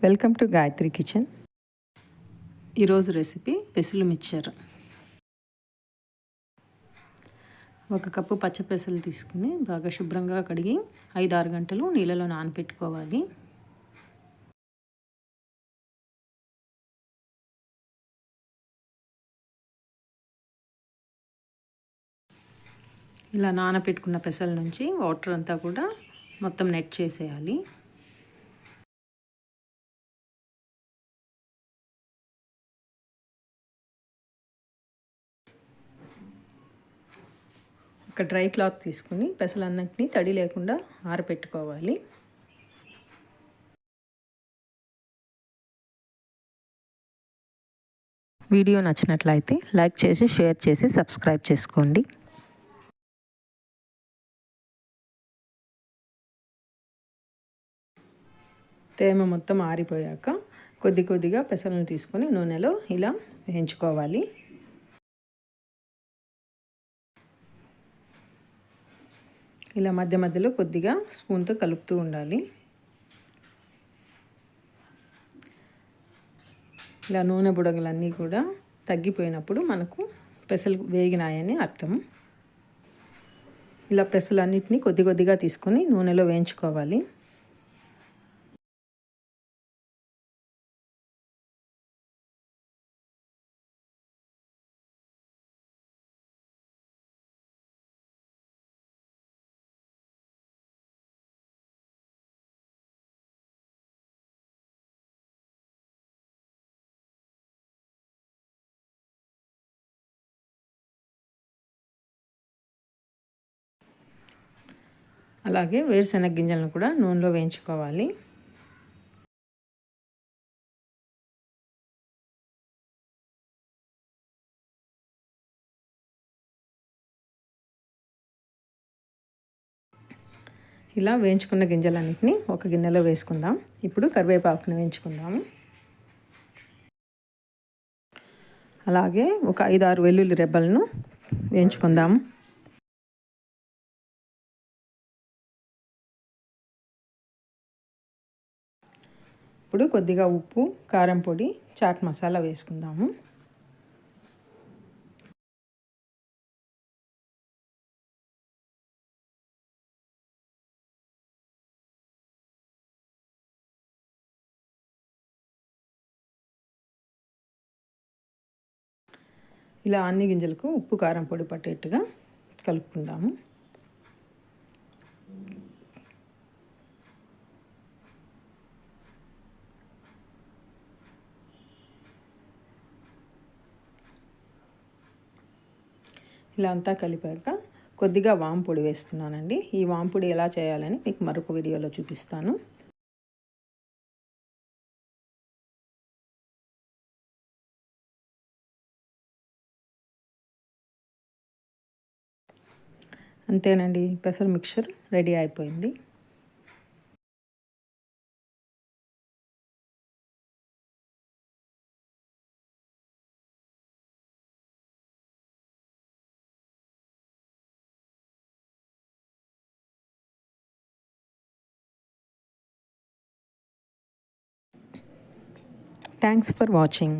Welcome to Gayatri kitchen. ఈరోజు recipe పెసలు mixture. ఒక కప్పు పచ్చ పెసలు తీసుకుని బాగా శుభ్రంగా కడిగి 5-6 గంటలు నీళ్ళలో నానబెట్టుకోవాలి. ఇలా నానబెట్టుకున్న పెసల నుంచి వాటర్ అంతా కూడా మొత్తం నెట్ చేసేయాలి. ఒక డ్రై క్లాత్ తీసుకుని పెసలన్నింటినీ తడి లేకుండా ఆరబెట్టుకోవాలి. వీడియో నచ్చినట్లయితే లైక్ చేసి షేర్ చేసి సబ్స్క్రైబ్ చేసుకోండి. తేమ మొత్తం ఆరిపోయాక కొద్ది కొద్దిగా పెసలను తీసుకొని నూనెలో ఇలా వేయించుకోవాలి. ఇలా మధ్య మధ్యలో కొద్దిగా స్పూన్తో కలుపుతూ ఉండాలి. ఇలా నూనె బుడగలన్నీ కూడా తగ్గిపోయినప్పుడు మనకు పెసలు వేగినాయని అర్థం. ఇలా పెసలన్నిటిని కొద్ది కొద్దిగా తీసుకొని నూనెలో వేయించుకోవాలి. అలాగే వేరుశనగ గింజలను కూడా నూనెలో వేయించుకోవాలి. ఇలా వేయించుకున్న గింజలన్నింటినీ ఒక గిన్నెలో వేసుకుందాం. ఇప్పుడు కరివేపాకుని వేయించుకుందాము. అలాగే ఒక 5-6 వెల్లుల్లి రెబ్బలను వేయించుకుందాము. ఇప్పుడు కొద్దిగా ఉప్పు, కారం పొడి, చాట్ మసాలా వేసుకుందాము. ఇలా అన్ని గింజలకు ఉప్పు, కారం పొడి పట్టేట్టుగా కలుపుకుందాము. ఇలా అంతా కలిపాక కొద్దిగా వాంపొడి వేస్తున్నానండి. ఈ వాంపొడి ఎలా చేయాలని మీకు మరొక వీడియోలో చూపిస్తాను. అంతేనండి, పెసర మిక్చర్ రెడీ అయిపోయింది. Thanks for watching.